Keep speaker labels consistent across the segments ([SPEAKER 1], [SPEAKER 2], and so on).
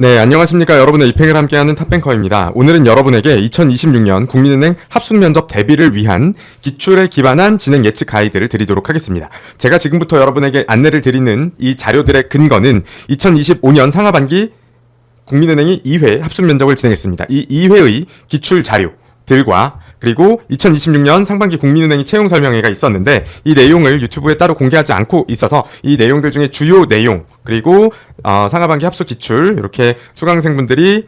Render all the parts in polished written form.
[SPEAKER 1] 네, 안녕하십니까. 여러분의 이팽을 함께하는 탑뱅커입니다. 오늘은 여러분에게 2026년 국민은행 합숙면접 대비를 위한 기출에 기반한 진행 예측 가이드를 드리도록 하겠습니다. 제가 지금부터 여러분에게 안내를 드리는 이 자료들의 근거는 2025년 상하반기 국민은행이 2회 합숙면접을 진행했습니다. 이 2회의 기출 자료들과 그리고 2026년 상반기 국민은행이 채용 설명회가 있었는데 이 내용을 유튜브에 따로 공개하지 않고 있어서 이 내용들 중에 주요 내용 그리고 상하반기 합숙 기출 이렇게 수강생분들이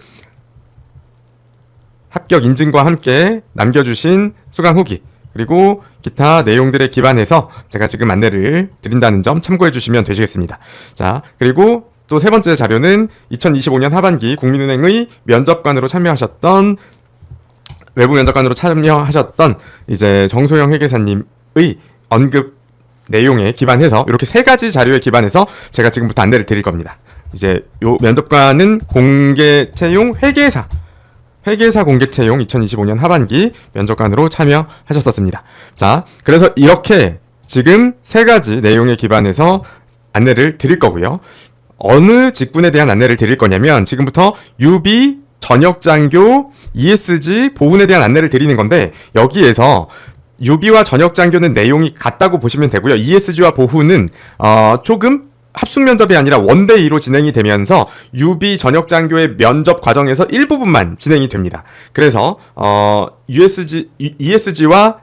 [SPEAKER 1] 합격 인증과 함께 남겨주신 수강 후기 그리고 기타 내용들에 기반해서 제가 지금 안내를 드린다는 점 참고해 주시면 되시겠습니다. 자, 그리고 또 세 번째 자료는 2025년 하반기 국민은행의 면접관으로 참여하셨던 외부 면접관으로 참여하셨던 이제 정소영 회계사님의 언급 내용에 기반해서 이렇게 세 가지 자료에 기반해서 제가 지금부터 안내를 드릴 겁니다. 이제 요 면접관은 공개 채용 회계사 공개 채용 2025년 하반기 면접관으로 참여하셨었습니다. 자, 그래서 이렇게 지금 세 가지 내용에 기반해서 안내를 드릴 거고요. 어느 직군에 대한 안내를 드릴 거냐면 지금부터 UB 전역장교 ESG 보훈에 대한 안내를 드리는 건데 여기에서 UB와 전역장교는 내용이 같다고 보시면 되고요. ESG와 보훈은 조금 합숙 면접이 아니라 원데이로 진행이 되면서 UB 전역장교의 면접 과정에서 일부분만 진행이 됩니다. 그래서 ESG와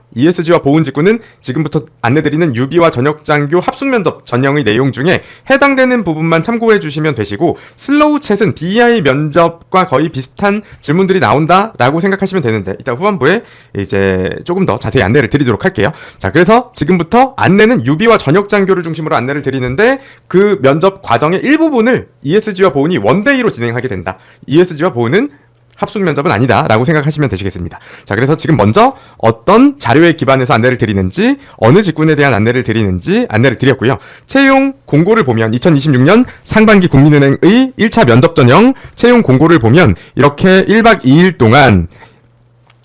[SPEAKER 1] 보훈 직군은 지금부터 안내드리는 UB와 전역장교 합숙 면접 전형의 내용 중에 해당되는 부분만 참고해 주시면 되시고 슬로우 챗은 BI 면접과 거의 비슷한 질문들이 나온다라고 생각하시면 되는데 이따 후반부에 이제 조금 더 자세히 안내를 드리도록 할게요. 자, 그래서 지금부터 안내는 UB와 전역장교를 중심으로 안내를 드리는데 그 면접 과정의 일부분을 ESG와 보훈이 원데이로 진행하게 된다. ESG와 보훈은 합숙 면접은 아니다 라고 생각하시면 되시겠습니다. 자, 그래서 지금 먼저 어떤 자료에 기반해서 안내를 드리는지 어느 직군에 대한 안내를 드리는지 안내를 드렸고요. 채용 공고를 보면 2026년 상반기 국민은행의 1차 면접 전형 채용 공고를 보면 이렇게 1박 2일 동안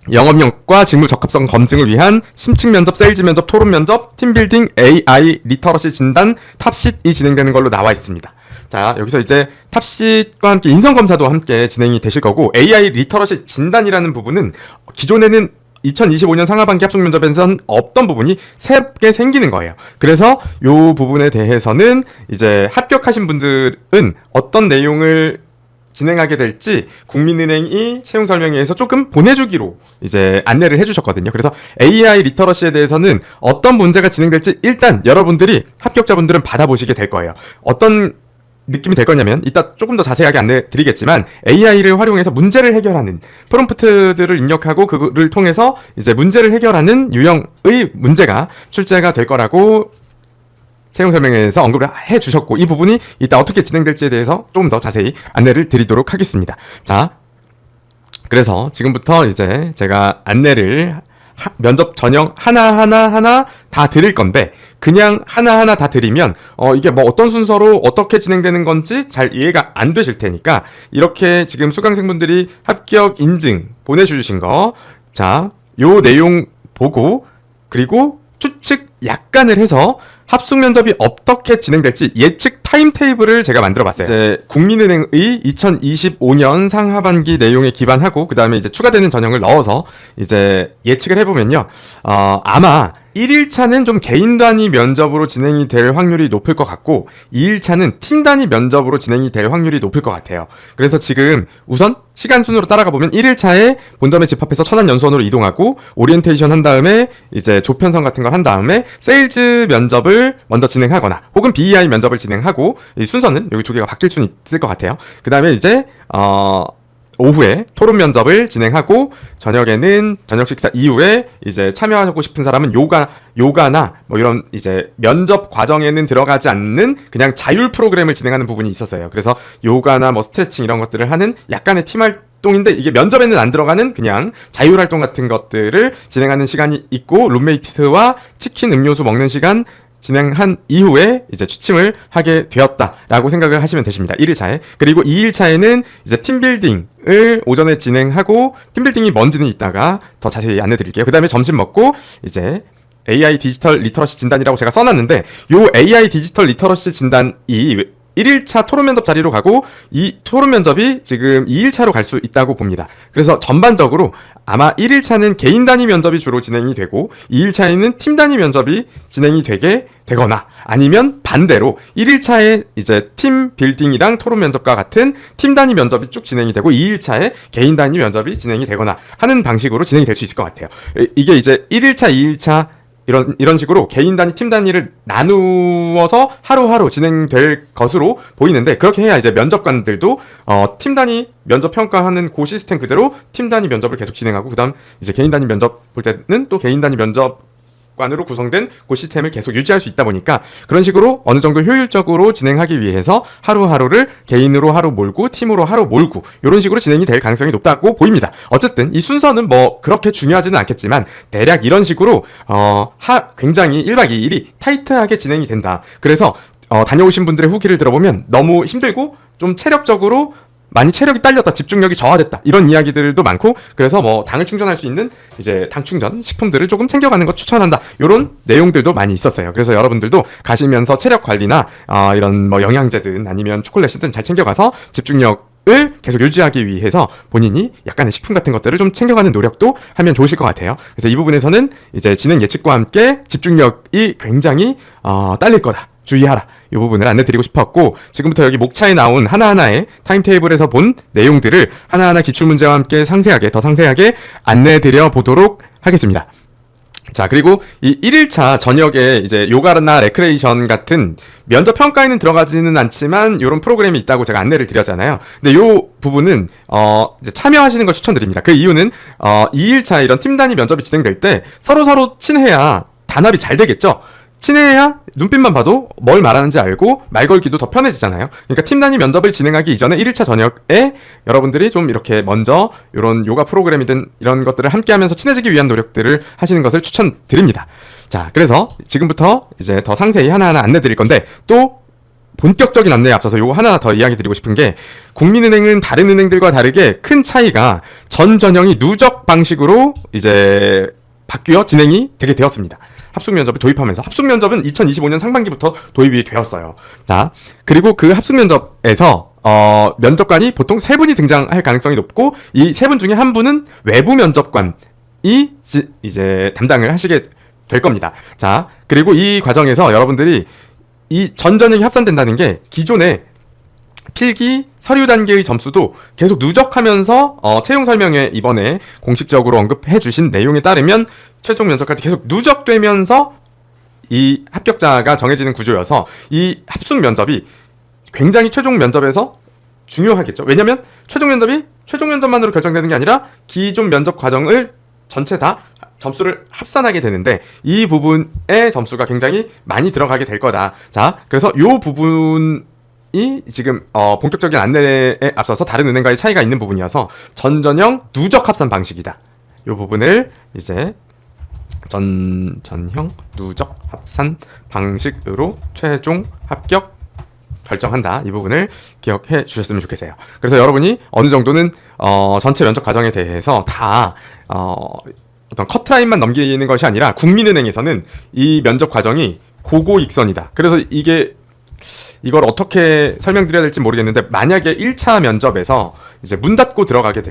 [SPEAKER 1] 영업력과 직무 적합성 검증을 위한 심층 면접, 세일즈 면접, 토론 면접, 팀빌딩, AI 리터러시 진단, 탑싯이 진행되는 걸로 나와 있습니다. 자, 여기서 이제 탑싯과 함께 인성검사도 함께 진행이 되실 거고 AI 리터러시 진단이라는 부분은 기존에는 2025년 상하반기 합숙면접에서는 없던 부분이 새롭게 생기는 거예요. 그래서 이 부분에 대해서는 이제 합격하신 분들은 어떤 내용을 진행하게 될지 국민은행이 채용 설명회에서 조금 보내주기로 이제 안내를 해주셨거든요. 그래서 AI 리터러시에 대해서는 어떤 문제가 진행될지 일단 여러분들이 합격자분들은 받아보시게 될 거예요. 어떤 느낌이 될 거냐면 이따 조금 더 자세하게 안내 드리겠지만 AI를 활용해서 문제를 해결하는 프롬프트들을 입력하고 그거를 통해서 이제 문제를 해결하는 유형의 문제가 출제가 될 거라고 채용 설명회에서 언급을 해 주셨고 이 부분이 이따 어떻게 진행될지에 대해서 조금 더 자세히 안내를 드리도록 하겠습니다. 자, 그래서 지금부터 이제 제가 안내를 면접 전형 하나 다 드릴 건데 그냥 하나하나 다 드리면 이게 뭐 어떤 순서로 어떻게 진행되는 건지 잘 이해가 안 되실 테니까 이렇게 지금 수강생분들이 합격 인증 보내주신 거 자, 요 내용 보고 그리고 추측 약간을 해서 합숙 면접이 어떻게 진행될지 예측 타임테이블을 제가 만들어봤어요. 이제 국민은행의 2025년 상하반기 내용에 기반하고 그 다음에 이제 추가되는 전형을 넣어서 이제 예측을 해보면요. 아마 1일차는 좀 개인 단위 면접으로 진행이 될 확률이 높을 것 같고 2일차는 팀 단위 면접으로 진행이 될 확률이 높을 것 같아요. 그래서 지금 우선 시간 순으로 따라가 보면 1일차에 본점에 집합해서 천안연수원으로 이동하고 오리엔테이션 한 다음에 이제 조편성 같은 걸 한 다음에 세일즈 면접을 먼저 진행하거나 혹은 BEI 면접을 진행하고 이 순서는 여기 두 개가 바뀔 수는 있을 것 같아요. 그 다음에 이제 오후에 토론 면접을 진행하고 저녁에는 저녁 식사 이후에 이제 참여하고 싶은 사람은 요가나 뭐 이런 이제 면접 과정에는 들어가지 않는 그냥 자율 프로그램을 진행하는 부분이 있었어요. 그래서 요가나 뭐 스트레칭 이런 것들을 하는 약간의 팀 활동인데 이게 면접에는 안 들어가는 그냥 자율 활동 같은 것들을 진행하는 시간이 있고 룸메이트와 치킨 음료수 먹는 시간 진행한 이후에 이제 취침을 하게 되었다라고 생각을 하시면 되십니다. 1일차에. 그리고 2일차에는 이제 팀빌딩을 오전에 진행하고 팀빌딩이 뭔지는 이따가 더 자세히 안내 드릴게요. 그 다음에 점심 먹고 이제 AI 디지털 리터러시 진단이라고 제가 써놨는데 요 AI 디지털 리터러시 진단이 1일차 토론 면접 자리로 가고 이 토론 면접이 지금 2일차로 갈 수 있다고 봅니다. 그래서 전반적으로 아마 1일차는 개인 단위 면접이 주로 진행이 되고 2일차에는 팀 단위 면접이 진행이 되거나 아니면 반대로 1일차에 이제 팀 빌딩이랑 토론 면접과 같은 팀 단위 면접이 쭉 진행이 되고 2일차에 개인 단위 면접이 진행이 되거나 하는 방식으로 진행이 될 수 있을 것 같아요. 이게 이제 1일차, 2일차 이런 식으로 개인 단위, 팀 단위를 나누어서 하루하루 진행될 것으로 보이는데 그렇게 해야 이제 면접관들도 팀 단위 면접 평가하는 그 시스템 그대로 팀 단위 면접을 계속 진행하고 그다음 이제 개인 단위 면접 볼 때는 또 개인 단위 면접관으로 구성된 그 시스템을 계속 유지할 수 있다 보니까 그런 식으로 어느 정도 효율적으로 진행하기 위해서 하루하루를 개인으로 하루 몰고 팀으로 하루 몰고 이런 식으로 진행이 될 가능성이 높다고 보입니다. 어쨌든 이 순서는 뭐 그렇게 중요하지는 않겠지만 대략 이런 식으로 굉장히 1박 2일이 타이트하게 진행이 된다. 그래서 다녀오신 분들의 후기를 들어보면 너무 힘들고 좀 체력적으로 많이 체력이 딸렸다, 집중력이 저하됐다 이런 이야기들도 많고 그래서 뭐 당을 충전할 수 있는 이제 당 충전 식품들을 조금 챙겨가는 것 추천한다 이런 내용들도 많이 있었어요. 그래서 여러분들도 가시면서 체력 관리나 이런 뭐 영양제든 아니면 초콜릿이든 잘 챙겨가서 집중력을 계속 유지하기 위해서 본인이 약간의 식품 같은 것들을 좀 챙겨가는 노력도 하면 좋으실 것 같아요. 그래서 이 부분에서는 이제 진행 예측과 함께 집중력이 굉장히 딸릴 거다. 주의하라. 이 부분을 안내드리고 싶었고 지금부터 여기 목차에 나온 하나하나의 타임테이블에서 본 내용들을 하나하나 기출문제와 함께 더 상세하게 안내드려 보도록 하겠습니다. 자, 그리고 이 1일차 저녁에 이제 요가나 레크레이션 같은 면접 평가에는 들어가지는 않지만 이런 프로그램이 있다고 제가 안내를 드렸잖아요. 근데 요 부분은 이제 참여하시는 걸 추천드립니다. 그 이유는 2일차 이런 팀 단위 면접이 진행될 때 서로 친해야 단합이 잘 되겠죠. 친해야 눈빛만 봐도 뭘 말하는지 알고 말 걸기도 더 편해지잖아요. 그러니까 팀 단위 면접을 진행하기 이전에 1일차 저녁에 여러분들이 좀 이렇게 먼저 이런 요가 프로그램이든 이런 것들을 함께 하면서 친해지기 위한 노력들을 하시는 것을 추천드립니다. 자, 그래서 지금부터 이제 더 상세히 하나하나 안내 드릴 건데 또 본격적인 안내에 앞서서 요거 하나 더 이야기 드리고 싶은 게 국민은행은 다른 은행들과 다르게 큰 차이가 전 전형이 누적 방식으로 이제 바뀌어 진행이 되게 되었습니다. 합숙면접을 도입하면서 합숙면접은 2025년 상반기부터 도입이 되었어요. 자, 그리고 그 합숙면접에서 면접관이 보통 3분이 등장할 가능성이 높고 이 3분 중에 한 분은 외부 면접관이 이제 담당을 하시게 될 겁니다. 자, 그리고 이 과정에서 여러분들이 이 전 전형이 합산된다는 게 기존에 필기 서류 단계의 점수도 계속 누적하면서 채용 설명회 이번에 공식적으로 언급해 주신 내용에 따르면 최종 면접까지 계속 누적되면서 이 합격자가 정해지는 구조여서 이 합숙 면접이 굉장히 최종 면접에서 중요하겠죠. 왜냐면 최종 면접만으로 결정되는 게 아니라 기존 면접 과정을 전체 다 점수를 합산하게 되는데 이 부분의 점수가 굉장히 많이 들어가게 될 거다. 자, 그래서 이 부분이 지금 본격적인 안내에 앞서서 다른 은행과의 차이가 있는 부분이어서 전전형 누적 합산 방식이다. 이 부분을 이제 전형 누적 합산 방식으로 최종 합격 결정한다. 이 부분을 기억해 주셨으면 좋겠어요. 그래서 여러분이 어느 정도는 전체 면접 과정에 대해서 다 어떤 커트라인만 넘기는 것이 아니라 국민은행에서는 이 면접 과정이 고고익선이다. 그래서 이걸 어떻게 설명드려야 될지 모르겠는데 만약에 1차 면접에서 이제 문 닫고 들어간다.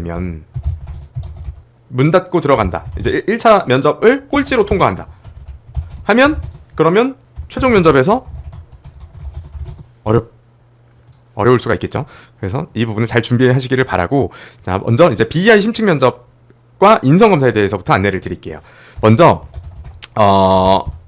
[SPEAKER 1] 이제 1차 면접을 꼴찌로 통과한다. 그러면 최종 면접에서 어려울 수가 있겠죠. 그래서 이 부분을 잘 준비하시기를 바라고 자, 먼저 이제 BEI 심층 면접과 인성 검사에 대해서부터 안내를 드릴게요. 먼저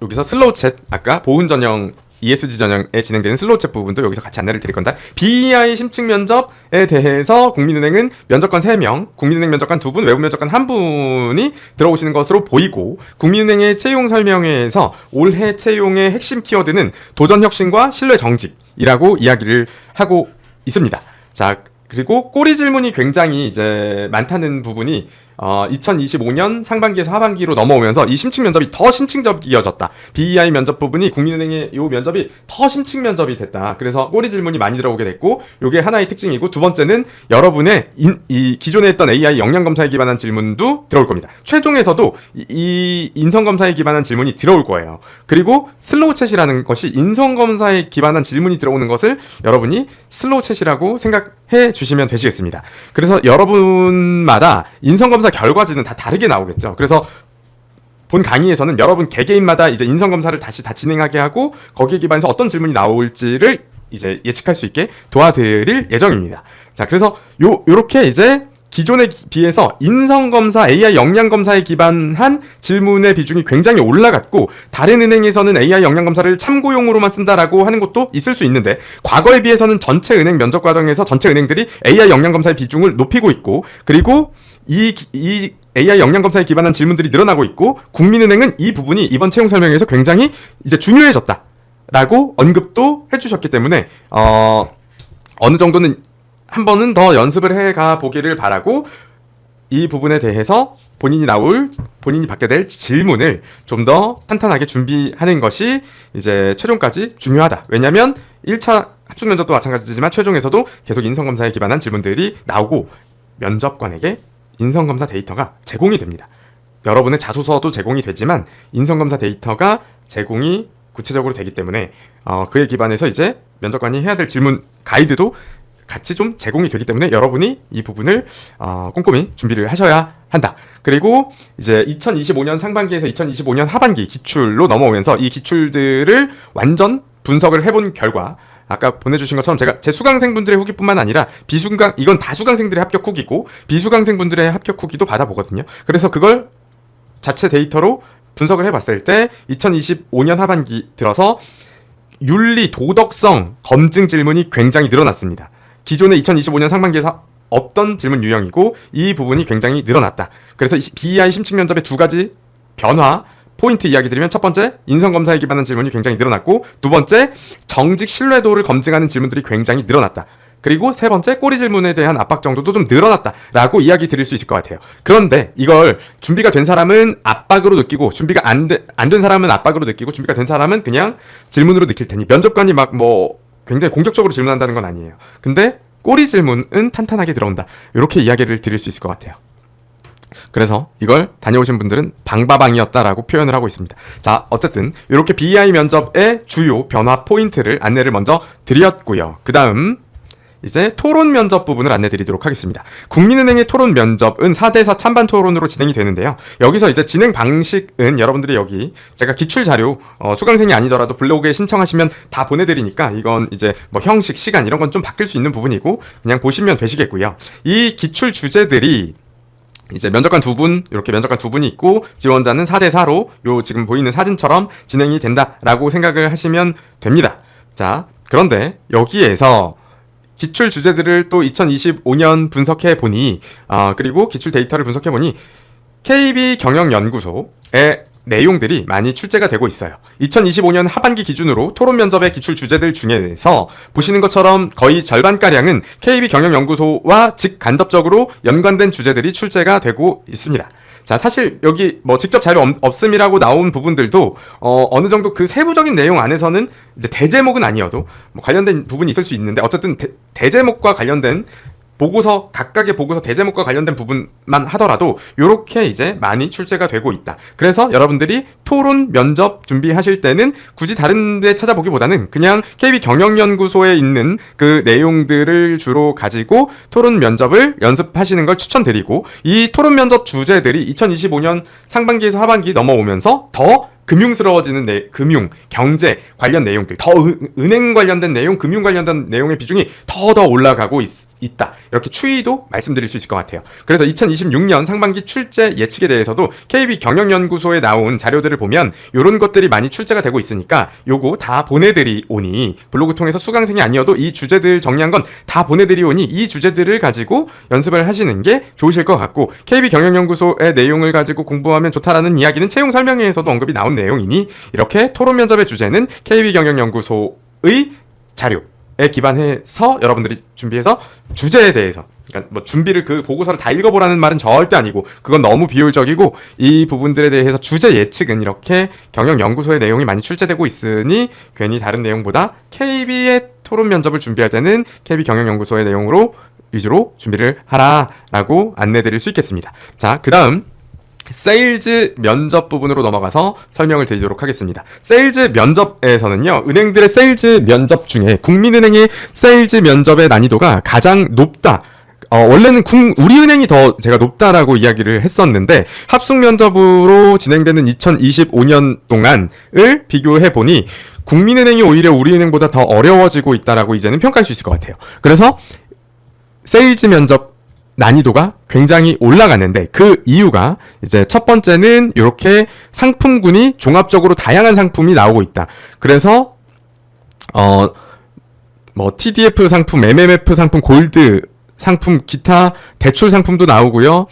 [SPEAKER 1] 여기서 슬로우 챗 아까 보훈 전형 ESG 전형에 진행되는 슬로우 챗 부분도 여기서 같이 안내를 드릴 건데 BEI 심층 면접에 대해서 국민은행은 면접관 3명, 국민은행 면접관 2분, 외부 면접관 1분이 들어오시는 것으로 보이고 국민은행의 채용 설명회에서 올해 채용의 핵심 키워드는 도전 혁신과 신뢰 정직이라고 이야기를 하고 있습니다. 자, 그리고 꼬리 질문이 굉장히 이제 많다는 부분이 2025년 상반기에서 하반기로 넘어오면서 이 심층 면접이 더 심층적이어졌다. BEI 면접 부분이 국민은행의 이 면접이 더 심층 면접이 됐다. 그래서 꼬리 질문이 많이 들어오게 됐고, 요게 하나의 특징이고, 두 번째는 여러분의 이 기존에 했던 AI 역량 검사에 기반한 질문도 들어올 겁니다. 최종에서도 이 인성 검사에 기반한 질문이 들어올 거예요. 그리고 슬로우 챗이라는 것이 인성 검사에 기반한 질문이 들어오는 것을 여러분이 슬로우 챗이라고 생각해 주시면 되시겠습니다. 그래서 여러분마다 인성 검사 결과지는 다 다르게 나오겠죠. 그래서 본 강의에서는 여러분 개개인마다 이제 인성 검사를 다시 다 진행하게 하고 거기에 기반해서 어떤 질문이 나올지를 이제 예측할 수 있게 도와드릴 예정입니다. 자, 그래서 요렇게 이제 기존에 비해서 인성검사, AI 역량검사에 기반한 질문의 비중이 굉장히 올라갔고, 다른 은행에서는 AI 역량검사를 참고용으로만 쓴다라고 하는 것도 있을 수 있는데, 과거에 비해서는 전체 은행 면접 과정에서 전체 은행들이 AI 역량검사의 비중을 높이고 있고, 그리고 이 AI 역량검사에 기반한 질문들이 늘어나고 있고, 국민은행은 이 부분이 이번 채용 설명회에서 굉장히 이제 중요해졌다라고 언급도 해주셨기 때문에 어느 정도는 한 번은 더 연습을 해가 보기를 바라고, 이 부분에 대해서 본인이 받게 될 질문을 좀 더 탄탄하게 준비하는 것이 이제 최종까지 중요하다. 왜냐면 1차 합숙 면접도 마찬가지지만 최종에서도 계속 인성검사에 기반한 질문들이 나오고, 면접관에게 인성검사 데이터가 제공이 됩니다. 여러분의 자소서도 제공이 되지만 인성검사 데이터가 제공이 구체적으로 되기 때문에 그에 기반해서 이제 면접관이 해야 될 질문 가이드도 같이 좀 제공이 되기 때문에 여러분이 이 부분을 꼼꼼히 준비를 하셔야 한다. 그리고 이제 2025년 상반기에서 2025년 하반기 기출로 넘어오면서 이 기출들을 완전 분석을 해본 결과, 아까 보내주신 것처럼 제가 제 수강생분들의 후기뿐만 아니라 이건 다 수강생들의 합격 후기고 비수강생분들의 합격 후기도 받아보거든요. 그래서 그걸 자체 데이터로 분석을 해봤을 때 2025년 하반기 들어서 윤리 도덕성 검증 질문이 굉장히 늘어났습니다. 기존의 2025년 상반기에서 없던 질문 유형이고 이 부분이 굉장히 늘어났다. 그래서 BEI 심층 면접의 두 가지 변화 포인트 이야기 드리면, 첫 번째, 인성검사에 기반한 질문이 굉장히 늘어났고, 두 번째, 정직 신뢰도를 검증하는 질문들이 굉장히 늘어났다. 그리고 세 번째, 꼬리 질문에 대한 압박 정도도 좀 늘어났다라고 이야기 드릴 수 있을 것 같아요. 그런데 이걸 준비가 된 사람은 압박으로 느끼고, 준비가 안 된 사람은 압박으로 느끼고, 준비가 된 사람은 그냥 질문으로 느낄 테니, 면접관이 막 굉장히 공격적으로 질문한다는 건 아니에요. 근데 꼬리 질문은 탄탄하게 들어온다. 이렇게 이야기를 드릴 수 있을 것 같아요. 그래서 이걸 다녀오신 분들은 방바방이었다라고 표현을 하고 있습니다. 자, 어쨌든 이렇게 BEI 면접의 주요 변화 포인트를 안내를 먼저 드렸고요. 그 다음 이제 토론 면접 부분을 안내 드리도록 하겠습니다. 국민은행의 토론 면접은 4대4 찬반 토론으로 진행이 되는데요. 여기서 이제 진행 방식은 여러분들이 여기 제가 기출 자료 수강생이 아니더라도 블로그에 신청하시면 다 보내드리니까, 이건 이제 형식, 시간 이런 건 좀 바뀔 수 있는 부분이고 그냥 보시면 되시겠고요. 이 기출 주제들이 이제 면접관 두 분, 이렇게 면접관 두 분이 있고 지원자는 4대4로 요 지금 보이는 사진처럼 진행이 된다라고 생각을 하시면 됩니다. 자, 그런데 여기에서 기출 주제들을 또 2025년 분석해 보니, 그리고 기출 데이터를 분석해 보니 KB경영연구소의 내용들이 많이 출제가 되고 있어요. 2025년 하반기 기준으로 토론 면접의 기출 주제들 중에서 보시는 것처럼 거의 절반가량은 KB경영연구소와 직간접적으로 연관된 주제들이 출제가 되고 있습니다. 자, 사실 여기 직접 자료 없음이라고 나온 부분들도 어느 정도 그 세부적인 내용 안에서는 이제 대제목은 아니어도 관련된 부분이 있을 수 있는데, 어쨌든 대제목과 관련된 보고서, 각각의 보고서 대제목과 관련된 부분만 하더라도 요렇게 이제 많이 출제가 되고 있다. 그래서 여러분들이 토론 면접 준비하실 때는 굳이 다른 데 찾아보기보다는 그냥 KB경영연구소에 있는 그 내용들을 주로 가지고 토론 면접을 연습하시는 걸 추천드리고, 이 토론 면접 주제들이 2025년 상반기에서 하반기 넘어오면서 더 금융스러워지는 금융, 경제 관련 내용들, 더 은행 관련된 내용, 금융 관련된 내용의 비중이 더 올라가고 있다. 이렇게 추이도 말씀드릴 수 있을 것 같아요. 그래서 2026년 상반기 출제 예측에 대해서도 KB경영연구소에 나온 자료들을 보면 이런 것들이 많이 출제가 되고 있으니까 요거 다 보내드리오니, 블로그 통해서 수강생이 아니어도 이 주제들 정리한 건 다 보내드리오니 이 주제들을 가지고 연습을 하시는 게 좋으실 것 같고, KB경영연구소의 내용을 가지고 공부하면 좋다라는 이야기는 채용 설명회에서도 언급이 나온 내용이니, 이렇게 토론 면접의 주제는 KB경영연구소의 자료에 기반해서 여러분들이 준비해서 주제에 대해서, 그러니까 뭐 준비를 그 보고서를 다 읽어보라는 말은 절대 아니고 그건 너무 비효율적이고 이 부분들에 대해서 주제 예측은 이렇게 경영연구소의 내용이 많이 출제되고 있으니 괜히 다른 내용보다 KB의 토론 면접을 준비할 때는 KB 경영연구소의 내용으로 위주로 준비를 하라라고 안내드릴 수 있겠습니다. 자, 그 다음 세일즈 면접 부분으로 넘어가서 설명을 드리도록 하겠습니다. 세일즈 면접에서는요, 은행들의 세일즈 면접 중에 국민은행의 세일즈 면접의 난이도가 가장 높다. 원래는 우리은행이 더 제가 높다라고 이야기를 했었는데 합숙 면접으로 진행되는 2025년 동안을 비교해보니 국민은행이 오히려 우리은행보다 더 어려워지고 있다라고 이제는 평가할 수 있을 것 같아요. 그래서 세일즈 면접 난이도가 굉장히 올라가는데 그 이유가 이제 첫 번째는 이렇게 상품군이 종합적으로 다양한 상품이 나오고 있다. 그래서 뭐 TDF 상품, MMF 상품, 골드 상품, 기타 대출 상품도 나오고요.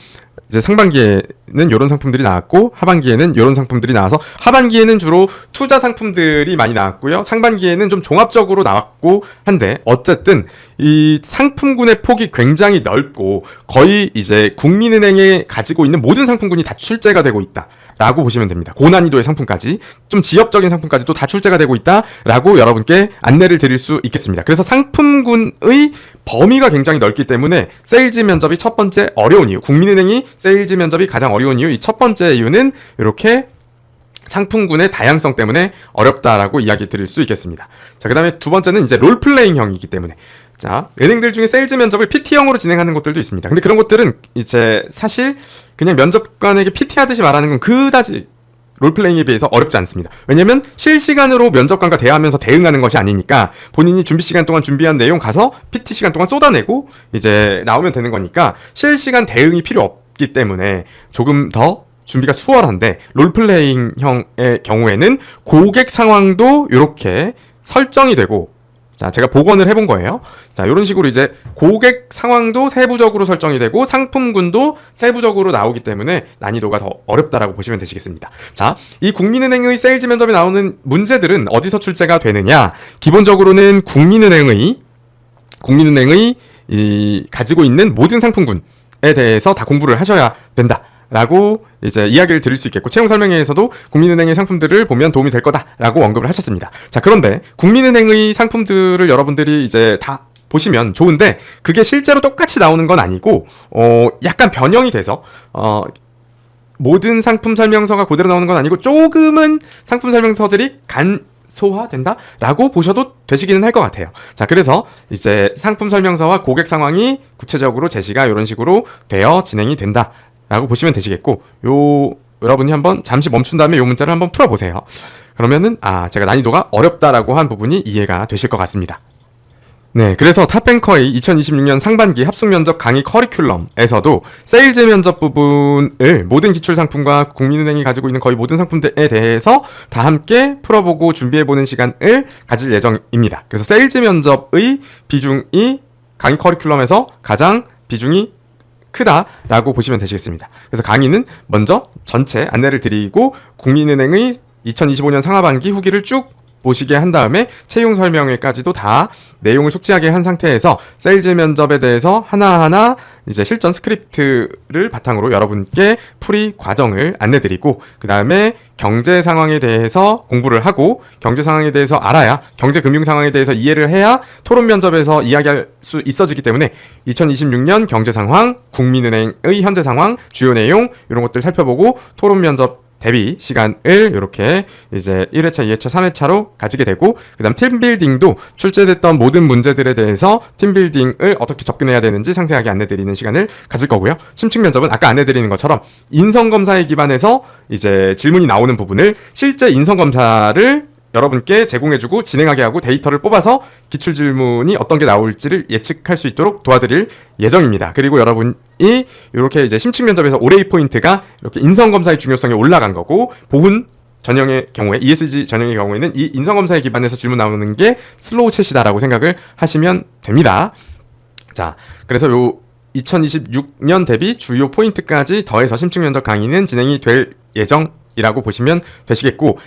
[SPEAKER 1] 이제 상반기에는 이런 상품들이 나왔고 하반기에는 이런 상품들이 나와서 하반기에는 주로 투자 상품들이 많이 나왔고요. 상반기에는 좀 종합적으로 나왔고 한데 어쨌든 이 상품군의 폭이 굉장히 넓고 거의 이제 국민은행에 가지고 있는 모든 상품군이 다 출제가 되고 있다. 라고 보시면 됩니다. 고난이도의 상품까지 좀 지역적인 상품까지도 다 출제가 되고 있다라고 여러분께 안내를 드릴 수 있겠습니다. 그래서 상품군의 범위가 굉장히 넓기 때문에 세일즈 면접이 첫 번째 어려운 이유, 국민은행이 세일즈 면접이 가장 어려운 이유, 이 첫 번째 이유는 이렇게 상품군의 다양성 때문에 어렵다라고 이야기 드릴 수 있겠습니다. 자, 그 다음에 두 번째는 이제 롤플레잉형이기 때문에 자, 은행들 중에 세일즈 면접을 PT형으로 진행하는 곳들도 있습니다. 근데 그런 것들은 이제 사실 그냥 면접관에게 PT 하듯이 말하는 건 그다지 롤플레잉에 비해서 어렵지 않습니다. 왜냐면 실시간으로 면접관과 대화하면서 대응하는 것이 아니니까 본인이 준비 시간 동안 준비한 내용 가서 PT 시간 동안 쏟아내고 이제 나오면 되는 거니까 실시간 대응이 필요 없기 때문에 조금 더 준비가 수월한데 롤플레잉형의 경우에는 고객 상황도 이렇게 설정이 되고 자, 제가 복원을 해본 거예요. 자, 이런 식으로 이제 고객 상황도 세부적으로 설정이 되고 상품군도 세부적으로 나오기 때문에 난이도가 더 어렵다라고 보시면 되시겠습니다. 자, 이 국민은행의 세일즈 면접에 나오는 문제들은 어디서 출제가 되느냐? 기본적으로는 국민은행의 이 가지고 있는 모든 상품군에 대해서 다 공부를 하셔야 된다. 라고 이제 이야기를 드릴 수 있겠고 채용 설명회에서도 국민은행의 상품들을 보면 도움이 될 거다라고 언급을 하셨습니다. 자, 그런데 국민은행의 상품들을 여러분들이 이제 다 보시면 좋은데 그게 실제로 똑같이 나오는 건 아니고 약간 변형이 돼서 모든 상품 설명서가 그대로 나오는 건 아니고 조금은 상품 설명서들이 소화된다라고 보셔도 되시기는 할 것 같아요. 자, 그래서 이제 상품 설명서와 고객 상황이 구체적으로 제시가 이런 식으로 되어 진행이 된다. 라고 보시면 되시겠고 여러분이 한번 잠시 멈춘 다음에 요 문자를 한번 풀어보세요. 그러면은 제가 난이도가 어렵다라고 한 부분이 이해가 되실 것 같습니다. 네, 그래서 탑뱅커의 2026년 상반기 합숙면접 강의 커리큘럼에서도 세일즈 면접 부분을 모든 기출상품과 국민은행이 가지고 있는 거의 모든 상품들에 대해서 다 함께 풀어보고 준비해보는 시간을 가질 예정입니다. 그래서 세일즈 면접의 비중이 강의 커리큘럼에서 가장 비중이 크다라고 보시면 되시겠습니다. 그래서 강의는 먼저 전체 안내를 드리고 국민은행의 2025년 상하반기 후기를 쭉 보시게 한 다음에 채용 설명회까지도 다 내용을 숙지하게 한 상태에서 세일즈 면접에 대해서 하나하나 이제 실전 스크립트를 바탕으로 여러분께 풀이 과정을 안내드리고 그 다음에 경제 상황에 대해서 공부를 하고 경제 상황에 대해서 알아야 경제 금융 상황에 대해서 이해를 해야 토론 면접에서 이야기할 수 있어지기 때문에 2026년 경제 상황, 국민은행의 현재 상황, 주요 내용 이런 것들 살펴보고 토론 면접 대비 시간을 이렇게 이제 1회차, 2회차, 3회차로 가지게 되고 그 다음 팀빌딩도 출제됐던 모든 문제들에 대해서 팀빌딩을 어떻게 접근해야 되는지 상세하게 안내드리는 시간을 가질 거고요. 심층 면접은 아까 안내드리는 것처럼 인성검사에 기반해서 이제 질문이 나오는 부분을 실제 인성검사를 여러분께 제공해주고 진행하게 하고 데이터를 뽑아서 기출질문이 어떤 게 나올지를 예측할 수 있도록 도와드릴 예정입니다. 그리고 여러분이 이렇게 이제 심층 면접에서 올해의 포인트가 이렇게 인성검사의 중요성이 올라간 거고 보훈 전형의 경우에 ESG 전형의 경우에는 이 인성검사에 기반해서 질문 나오는 게 슬로우 챗이다라고 생각을 하시면 됩니다. 자, 그래서 요 2026년 대비 주요 포인트까지 더해서 심층 면접 강의는 진행이 될 예정이라고 보시면 되시겠고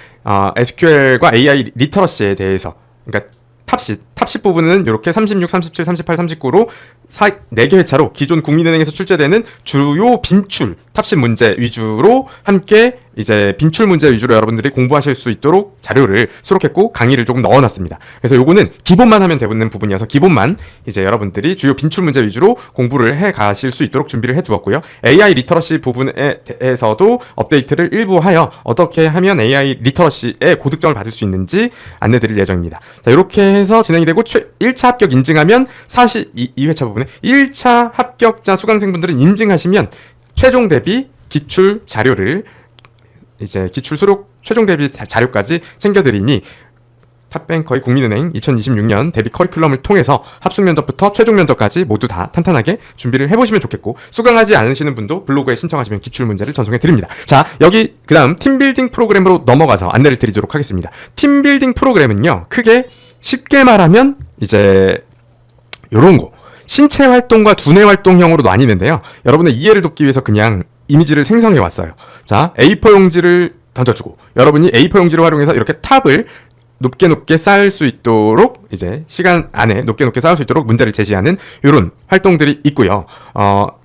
[SPEAKER 1] SQL과 AI 리터러시에 대해서 그러니까 탑식 부분은 이렇게 36, 37, 38, 39로 4개 회차로 기존 국민은행에서 출제되는 주요 빈출 탑식 문제 위주로 함께 이제 빈출 문제 위주로 여러분들이 공부하실 수 있도록 자료를 수록했고 강의를 조금 넣어놨습니다. 그래서 요거는 기본만 하면 되는 부분이어서 기본만 이제 여러분들이 주요 빈출 문제 위주로 공부를 해 가실 수 있도록 준비를 해 두었고요. AI 리터러시 부분에 대해서도 업데이트를 일부 하여 어떻게 하면 AI 리터러시에 고득점을 받을 수 있는지 안내 드릴 예정입니다. 자, 이렇게 해서 진행이 되고 1차 합격 인증하면 2회차 부분에 1차 합격자 수강생분들은 인증하시면 최종 대비 기출 자료를 이제 기출 수록 최종 대비 자료까지 챙겨드리니 탑뱅커의 국민은행 2026년 대비 커리큘럼을 통해서 합숙 면접부터 최종 면접까지 모두 다 탄탄하게 준비를 해보시면 좋겠고 수강하지 않으시는 분도 블로그에 신청하시면 기출 문제를 전송해 드립니다. 자, 여기 그 다음 팀빌딩 프로그램으로 넘어가서 안내를 드리도록 하겠습니다. 팀빌딩 프로그램은요, 크게 쉽게 말하면 이제 요런 거 신체 활동과 두뇌 활동형으로 나뉘는데요. 여러분의 이해를 돕기 위해서 그냥 이미지를 생성해 왔어요. 자, A4 용지를 던져주고 여러분이 A4 용지를 활용해서 이렇게 탑을 높게 쌓을 수 있도록 이제 시간 안에 높게 쌓을 수 있도록 문제를 제시하는 이런 활동들이 있고요.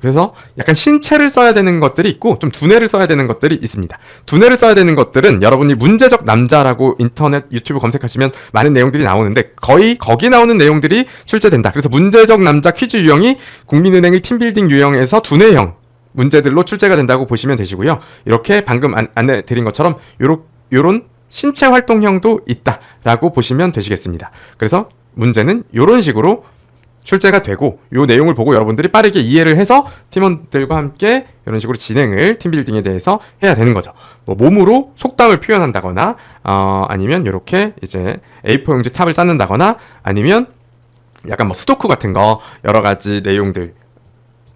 [SPEAKER 1] 그래서 약간 신체를 써야 되는 것들이 있고 좀 두뇌를 써야 되는 것들이 있습니다. 두뇌를 써야 되는 것들은 여러분이 문제적 남자라고 인터넷 유튜브 검색하시면 많은 내용들이 나오는데 거의 거기 나오는 내용들이 출제된다. 그래서 문제적 남자 퀴즈 유형이 국민은행의 팀빌딩 유형에서 두뇌형 문제들로 출제가 된다고 보시면 되시고요. 이렇게 방금 안내 드린 것처럼 요런 신체 활동형도 있다라고 보시면 되시겠습니다. 그래서 문제는 이런 식으로 출제가 되고 요 내용을 보고 여러분들이 빠르게 이해를 해서 팀원들과 함께 이런 식으로 진행을 팀빌딩에 대해서 해야 되는 거죠. 뭐 몸으로 속담을 표현한다거나 아니면 이렇게 이제 A4 용지 탑을 쌓는다거나 아니면 약간 뭐 스토크 같은 거 여러 가지 내용들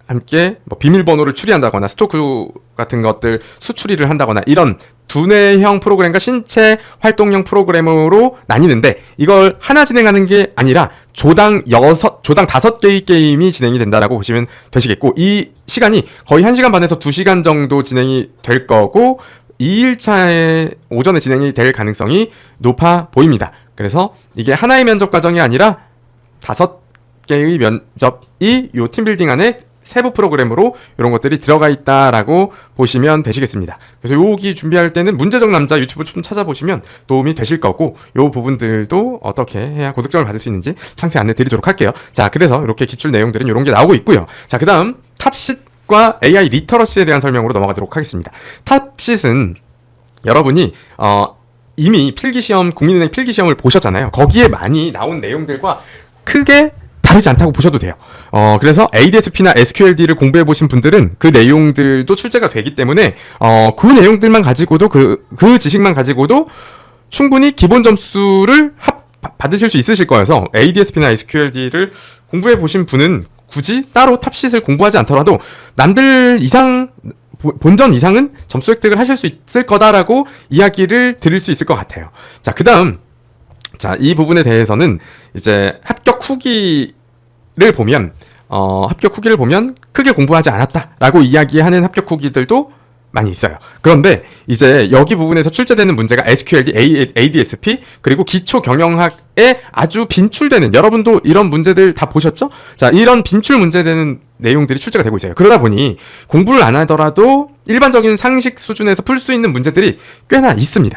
[SPEAKER 1] 함께 뭐 비밀번호를 추리한다거나 스토크 같은 것들 수추리를 한다거나 이런 두뇌형 프로그램과 신체 활동형 프로그램으로 나뉘는데 이걸 하나 진행하는 게 아니라 조당 5개의 게임이 진행이 된다라고 보시면 되시겠고 이 시간이 거의 1시간 반에서 2시간 정도 진행이 될 거고 2일차에 오전에 진행이 될 가능성이 높아 보입니다. 그래서 이게 하나의 면접 과정이 아니라 5개의 면접이 요 팀빌딩 안에 세부 프로그램으로 이런 것들이 들어가 있다라고 보시면 되시겠습니다. 그래서 여기 준비할 때는 문제적 남자 유튜브 좀 찾아보시면 도움이 되실 거고 요 부분들도 어떻게 해야 고득점을 받을 수 있는지 상세히 안내 드리도록 할게요. 자, 그래서 이렇게 기출 내용들은 이런 게 나오고 있고요. 자, 그 다음 탑싯과 AI 리터러시에 대한 설명으로 넘어가도록 하겠습니다. 탑싯은 여러분이 이미 필기시험, 국민은행 필기시험을 보셨잖아요. 거기에 많이 나온 내용들과 크게 다르지 않다고 보셔도 돼요. 그래서 ADSP나 SQLD를 공부해 보신 분들은 그 내용들도 출제가 되기 때문에 그 내용들만 가지고도 그 지식만 가지고도 충분히 기본 점수를 받으실 수 있으실 거여서 ADSP나 SQLD를 공부해 보신 분은 굳이 따로 탑싯을 공부하지 않더라도 남들 이상 본전 이상은 점수 획득을 하실 수 있을 거다라고 이야기를 드릴 수 있을 것 같아요. 자, 그 다음 이 부분에 대해서는 이제 합격 후기를 보면 크게 공부하지 않았다라고 이야기하는 합격 후기들도 많이 있어요. 그런데 이제 여기 부분에서 출제되는 문제가 SQLD, ADSP 그리고 기초 경영학에 아주 빈출되는 여러분도 이런 문제들 다 보셨죠? 자, 이런 빈출 문제되는 내용들이 출제가 되고 있어요. 그러다 보니 공부를 안 하더라도 일반적인 상식 수준에서 풀 수 있는 문제들이 꽤나 있습니다.